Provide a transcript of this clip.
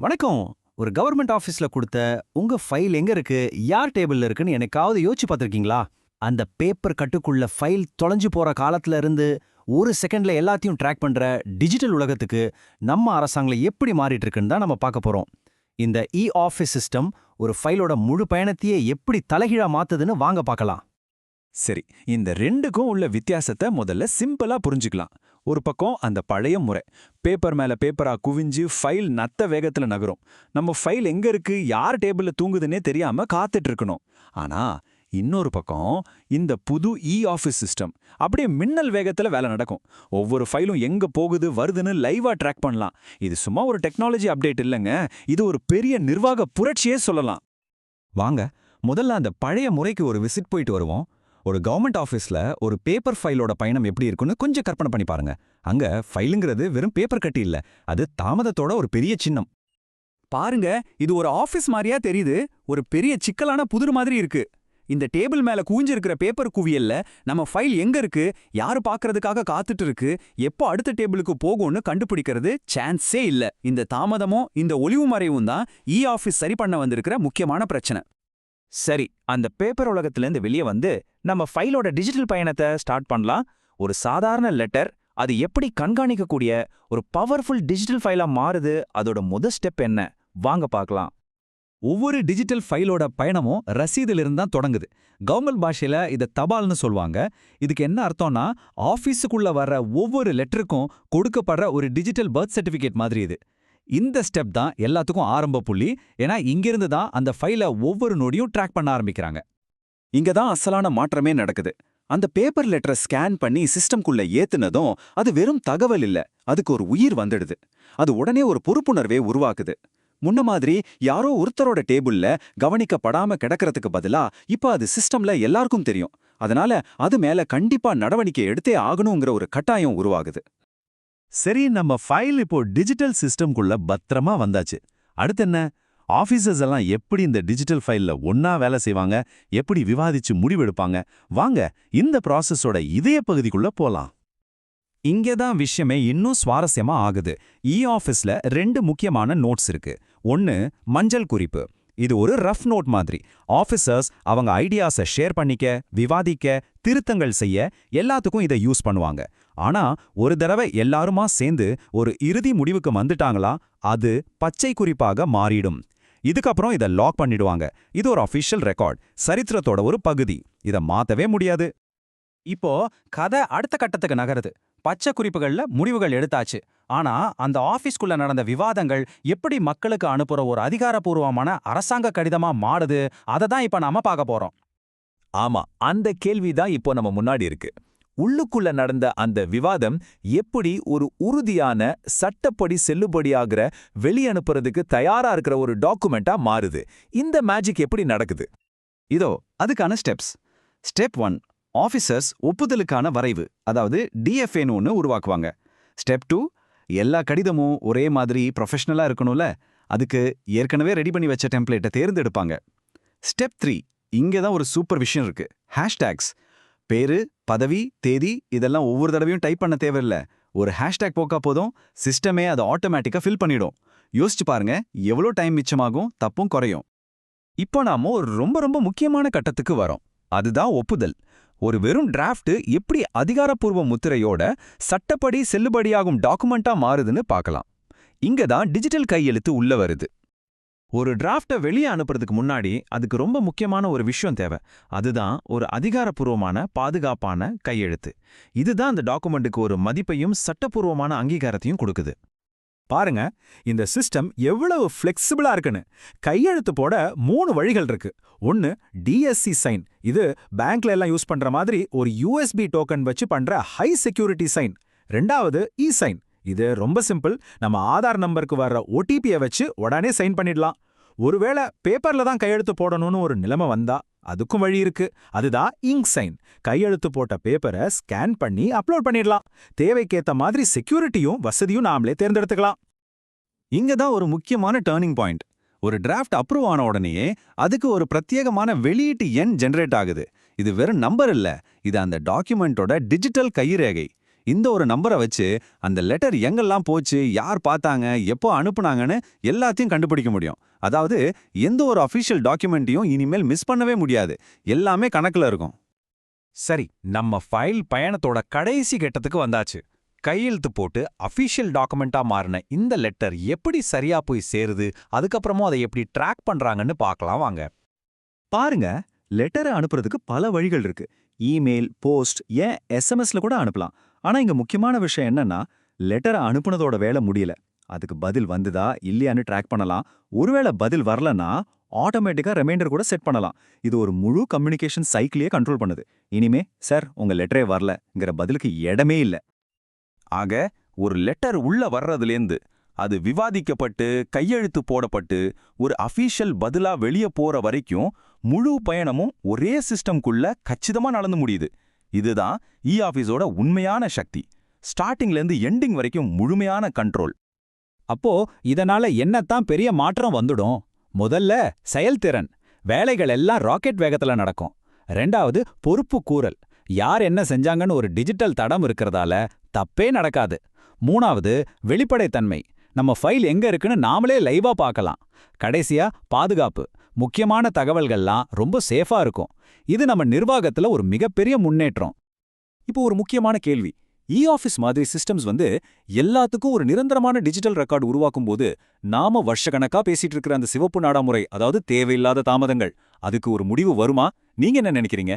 வணக்கம். ஒரு கவர்மெண்ட் ஆஃபீஸ்ல குடுத்த உங்க ஃபைல் எங்க இருக்கு, யார் டேபிள்ல இருக்குன்னு என்னைக்காவது யோசிச்சு பார்த்திருக்கீங்களா? அந்த பேப்பர் கட்டுக்குள்ள ஃபைல் தொலைஞ்சு போற காலத்துல இருந்து ஒரு செகண்ட்ல எல்லாத்தையும் ட்ராக் பண்ற டிஜிட்டல் உலகத்துக்கு நம்ம அரசாங்கம் எப்படி மாறிட்டு இருக்குன்னு தான் நம்ம பார்க்க போறோம். இந்த ஆஃபீஸ் சிஸ்டம் ஒரு ஃபைலோட முழு பயணத்தையே எப்படி தலைகீழா மாத்துதுன்னு வாங்க பார்க்கலாம். சரி, இந்த ரெண்டுக்கும் உள்ள வித்தியாசத்தை முதல்ல சிம்பிளா புரிஞ்சுக்கலாம். ஒரு பக்கம் அந்த பழைய முறை, பேப்பர் மேல பேப்பரா குவிஞ்சு ஃபைல் நத்த வேகத்துல நகரும். நம்ம ஃபைல் எங்க இருக்கு, யார் டேபிள்ல தூங்குதுன்னே தெரியாம காத்துட்டு இருக்கணும். ஆனா இன்னொரு பக்கம் இந்த புது ஆஃபீஸ் சிஸ்டம் அப்படியே மின்னல் வேகத்துல வேலை நடக்கும். ஒவ்வொரு ஃபைலும் எங்க போகுது வருதுன்னு லைவா ட்ராக் பண்ணலாம். இது சும்மா ஒரு டெக்னாலஜி அப்டேட் இல்லைங்க, இது ஒரு பெரிய நிர்வாக புரட்சியே சொல்லலாம். வாங்க, முதல்ல அந்த பழைய முறைக்கு ஒரு விசிட் போயிட்டு வருவோம். ஒரு கவர்மெண்ட் ஆஃபீஸ்ல ஒரு பேப்பர் ஃபைலோட பயணம் எப்படி இருக்குன்னு கொஞ்சம் கற்பனை பண்ணி பாருங்க. அங்க ஃபைலுங்கிறது வெறும் பேப்பர் கட்டி இல்ல, அது தாமதத்தோட ஒரு பெரிய சின்னம். பாருங்க, இது ஒரு ஆபீஸ் மாதிரியா தெரியுது, ஒரு பெரிய சிக்கலான புதிர் மாதிரி இருக்கு. இந்த டேபிள் மேல கூஞ்சிருக்கிற பேப்பர் குவியல்ல நம்ம ஃபைல் எங்க இருக்கு, யாரு பாக்குறதுக்காக காத்துட்டு இருக்கு, எப்போ அடுத்த டேபிளுக்கு போகும்னு கண்டுபிடிக்கிறது சான்ஸே இல்ல. இந்த தாமதமும் இந்த ஒளிவு மறைவும் தான் ஆஃபீஸ் சரி பண்ண வந்திருக்கிற முக்கியமான பிரச்சனை. சரி, அந்த பேப்பர் உலகத்திலேருந்து வெளியே வந்து நம்ம ஃபைலோட டிஜிட்டல் பயணத்தை ஸ்டார்ட் பண்ணலாம். ஒரு சாதாரண லெட்டர் அது எப்படி கண்காணிக்கக்கூடிய ஒரு பவர்ஃபுல் டிஜிட்டல் ஃபைலா மாறுது, அதோட முதல் ஸ்டெப் என்ன வாங்க பார்க்கலாம். ஒவ்வொரு டிஜிட்டல் ஃபைலோட பயணமும் ரசீதிலிருந்து தான் தொடங்குது. கவர்மெண்ட் பாஷையில இதை தபால்னு சொல்லுவாங்க. இதுக்கு என்ன அர்த்தம்னா, ஆஃபீஸுக்குள்ள வர்ற ஒவ்வொரு லெட்டருக்கும் கொடுக்கப்படுற ஒரு டிஜிட்டல் பர்த் சர்டிஃபிகேட் மாதிரி இது. இந்த ஸ்டெப் தான் எல்லாத்துக்கும் ஆரம்ப புள்ளி. ஏன்னா இங்கிருந்து தான் அந்த ஃபைலை ஒவ்வொரு நொடியும் ட்ராக் பண்ண ஆரம்பிக்கிறாங்க. இங்க தான் அசலான மாற்றமே நடக்குது. அந்த பேப்பர் லெட்டரை ஸ்கேன் பண்ணி சிஸ்டம்குள்ள ஏத்துனதும் அது வெறும் தகவல் இல்ல, அதுக்கு ஒரு உயிர் வந்துடுது. அது உடனே ஒரு பொறுப்புணர்வே உருவாக்குது. முன்ன மாதிரி யாரோ ஒருத்தரோட டேபிள்ல கவனிக்கப்படாம கிடக்கிறதுக்கு பதிலா இப்ப அது சிஸ்டம்ல எல்லாருக்கும் தெரியும். அதனால அது மேல கண்டிப்பா நடவடிக்கை எடுத்தே ஆகணுங்கிற ஒரு கட்டாயம் உருவாகுது. சரி, நம்ம ஃபைல் இப்போ டிஜிட்டல் சிஸ்டம்குள்ள பத்திரமா வந்தாச்சு. அடுத்து என்ன? ஆஃபீஸர்ஸ் எல்லாம் எப்படி இந்த டிஜிட்டல் ஃபைல்ல ஒன்னா வேலை செய்வாங்க, எப்படி விவாதிச்சு முடிவெடுப்பாங்க? வாங்க இந்த ப்ராசஸோட இதய பகுதிக்குள்ள போலாம். இங்கே தான் விஷயமே இன்னும் சுவாரஸ்யமா ஆகுது. ஆஃபீஸ்ல ரெண்டு முக்கியமான நோட்ஸ் இருக்கு. ஒன்னு மஞ்சள் குறிப்பு. இது ஒரு ரஃப் நோட் மாதிரி. ஆஃபீஸர்ஸ் அவங்க ஐடியாஸை ஷேர் பண்ணிக்க, விவாதிக்க, திருத்தங்கள் செய்ய எல்லாத்துக்கும் இதை யூஸ் பண்ணுவாங்க. ஆனா ஒரு தடவை எல்லாருமா சேர்ந்து ஒரு இறுதி முடிவுக்கு வந்துட்டாங்களா, அது பச்சை குறிப்பாக மாறிடும். இதுக்கப்புறம் இதை லாக் பண்ணிடுவாங்க. இது ஒரு அஃபிஷியல் ரெக்கார்ட், சரித்திரத்தோட ஒரு பகுதி. இதை மாத்தவே முடியாது. இப்போ கதை அடுத்த கட்டத்துக்கு நகருது. பச்சை குறிப்புகள்ல முடிவுகள் எடுத்தாச்சு. ஆனா அந்த ஆபீஸ்க்குள்ள நடந்த விவாதங்கள் எப்படி மக்களுக்கு அனுப்புற ஒரு அதிகாரப்பூர்வமான அரசாங்க கடிதமா மாறுது, அதை தான் இப்ப நாம பார்க்க போறோம். ஆமா, அந்த கேள்விதான் இப்போ நம்ம முன்னாடி இருக்கு. உள்ளுக்குள்ள நடந்த அந்த விவாதம் எப்படி ஒரு உறுதியான சட்டப்படி செல்லுபடியாகிற வெளியனுப்புறதுக்கு தயாரா இருக்கிற ஒரு டாக்குமெண்டா மாறுது. இந்த மேஜிக் எப்படி நடக்குது? இதோ அதுக்கான ஸ்டெப்ஸ். ஸ்டெப் 1, ஆஃபீஸர்ஸ் ஒப்புதலுக்கான வரைவு, அதாவது டிஎஃப்ஏன்னு ஒன்று உருவாக்குவாங்க. ஸ்டெப் 2, எல்லா கடிதமும் ஒரே மாதிரி ப்ரொஃபஷனலா இருக்கணும்ல, அதுக்கு ஏற்கனவே ரெடி பண்ணி வச்ச டெம்ப்ளேட்டை தேர்ந்தெடுப்பாங்க. ஸ்டெப் 3, இங்கே தான் ஒரு சூப்பர் விஷயம் இருக்கு. ஹேஷ்டேக்ஸ். பேரு, பதவி, தேதி இதெல்லாம் ஒவ்வொரு தடவையும் டைப் பண்ண தேவையில்ல. ஒரு ஹேஷ்டேக் போக்கா போதும், சிஸ்டமே அதை ஆட்டோமேட்டிக்கா ஃபில் பண்ணிடும். யோசிச்சு பாருங்க, எவ்வளோ டைம் மிச்சமாகும், தப்பும் குறையும். இப்போ நாம ஒரு ரொம்ப ரொம்ப முக்கியமான கட்டத்துக்கு வரோம். அதுதான் ஒப்புதல். ஒரு வெறும் டிராஃப்ட் எப்படி அதிகாரப்பூர்வ முத்திரையோட சட்டப்படி செல்லுபடியாகும் டாக்குமெண்டா மாறுதுன்னு பார்க்கலாம். இங்க தான் டிஜிட்டல் கையெழுத்து உள்ள வருது. ஒரு டிராஃப்டை வெளியே அனுப்புறதுக்கு முன்னாடி அதுக்கு ரொம்ப முக்கியமான ஒரு விஷயம் தேவை. அதுதான் ஒரு அதிகாரப்பூர்வமான பாதுகாப்பான கையெழுத்து. இதுதான் அந்த டாக்குமெண்ட்டுக்கு ஒரு மதிப்பையும் சட்டப்பூர்வமான அங்கீகாரத்தையும் கொடுக்குது. பாருங்க, இந்த சிஸ்டம் எவ்வளவு ஃப்ளெக்சிபிளா இருக்குன்னு. கையெழுத்து போட 3 வழிகள் இருக்கு. ஒன்னு டிஎஸ்சி சைன். இது பேங்க்ல எல்லாம் யூஸ் பண்ற மாதிரி ஒரு யூஎஸ்பி டோக்கன் வச்சு பண்ற ஹை செக்யூரிட்டி சைன். ரெண்டாவது சைன். இது ரொம்ப சிம்பிள். நம்ம ஆதார் நம்பருக்கு வர்ற ஓடிபியை வச்சு உடனே சைன் பண்ணிடலாம். ஒருவேளை பேப்பர்ல தான் கையெழுத்து போடணும்னு ஒரு நிலைமை வந்தா அதுக்கும் வழி இருக்கு. அதுதான் இங்க் சைன். கையெழுத்து போட்ட பேப்பரை ஸ்கேன் பண்ணி அப்லோட் பண்ணிடலாம். தேவைக்கேத்த மாதிரி செக்யூரிட்டியும் வசதியும் நாமளே தேர்ந்தெடுத்துக்கலாம். இங்க தான் ஒரு முக்கியமான டர்னிங் பாயிண்ட். ஒரு டிராஃப்ட் அப்ரூவ் ஆன உடனேயே அதுக்கு ஒரு பிரத்யேகமான வெளியீட்டு எண் ஜெனரேட் ஆகுது. இது வெறும் நம்பர் இல்ல, இது அந்த டாக்குமெண்டோட டிஜிட்டல் கைரேகை. இந்த ஒரு நம்பரை வச்சு அந்த லெட்டர் எங்கெல்லாம் போச்சு, யார் பார்த்தாங்க, எப்போ அனுப்புனாங்கன்னு எல்லாத்தையும் கண்டுபிடிக்க முடியும். அதாவது எந்த ஒரு அஃபிஷியல் டாக்குமெண்ட்டையும் இனிமேல் மிஸ் பண்ணவே முடியாது. எல்லாமே கணக்குல இருக்கும். சரி, நம்ம ஃபைல் பயணத்தோட கடைசி கட்டத்துக்கு வந்தாச்சு. கையெழுத்து போட்டு அஃபிஷியல் டாக்குமெண்டா மாறின இந்த லெட்டர் எப்படி சரியா போய் சேருது, அதுக்கப்புறமும் அதை எப்படி ட்ராக் பண்றாங்கன்னு பார்க்கலாம் வாங்க. பாருங்க, லெட்டரை அனுப்புறதுக்கு பல வழிகள் இருக்கு. இமெயில், போஸ்ட், ஏன் எஸ்எம்எஸ்ல கூட அனுப்பலாம். ஆனா இங்க முக்கியமான விஷயம் என்னன்னா, லெட்டரை அனுப்புனதோட வேலை முடியல. அதுக்கு பதில் வந்துதா இல்லையான்னு ட்ராக் பண்ணலாம். ஒருவேளை பதில் வரலன்னா ஆட்டோமேட்டிக்கா ரிமைண்டர் கூட செட் பண்ணலாம். இது ஒரு முழு கம்யூனிகேஷன் சைக்கிளையே கண்ட்ரோல் பண்ணுது. இனிமே சார் உங்க லெட்டரே வரலங்கிற பதிலுக்கு இடமே இல்ல. ஆக ஒரு லெட்டர் உள்ள வர்றதுலேருந்து அது விவாதிக்கப்பட்டு கையெழுத்து போடப்பட்டு ஒரு அஃபீஷியல் பதிலா வெளியே போற வரைக்கும் முழு பயணமும் ஒரே சிஸ்டம்குள்ள கச்சிதமா நடந்து முடியுது. இதுதான் இ-ஆஃபீஸோட உண்மையான சக்தி. ஸ்டார்டிங்லேருந்து எண்டிங் வரைக்கும் முழுமையான கண்ட்ரோல். அப்போ இதனால என்னத்தான் பெரிய மாற்றம் வந்துடும்? முதல்ல செயல்திறன். வேலைகள் எல்லாம் ராக்கெட் வேகத்துல நடக்கும். ரெண்டாவது பொறுப்பு கூறல். யார் என்ன செஞ்சாங்கன்னு ஒரு டிஜிட்டல் தடம் இருக்கிறதால தப்பே நடக்காது. மூணாவது வெளிப்படைத்தன்மை. நம்ம ஃபைல் எங்க இருக்குன்னு நாமளே லைவா பார்க்கலாம். கடைசியா பாதுகாப்பு. முக்கியமான தகவல்கள்லாம் ரொம்ப சேஃபா இருக்கும். இது நம்ம நிர்வாகத்துல ஒரு மிகப்பெரிய முன்னேற்றம். இப்போ ஒரு முக்கியமான கேள்வி. இ-ஆஃபீஸ் மாதிரி சிஸ்டம்ஸ் எல்லாத்துக்கும் ஒரு நிரந்தரமான டிஜிட்டல் ரெக்கார்டு உருவாக்கும்போது நாம வருஷக்கணக்கா பேசிட்டு இருக்கிற அந்த சிவப்பு நாடா முறை, அதாவது தேவையில்லாத தாமதங்கள், அதுக்கு ஒரு முடிவு வருமா? நீங்க என்ன நினைக்கிறீங்க?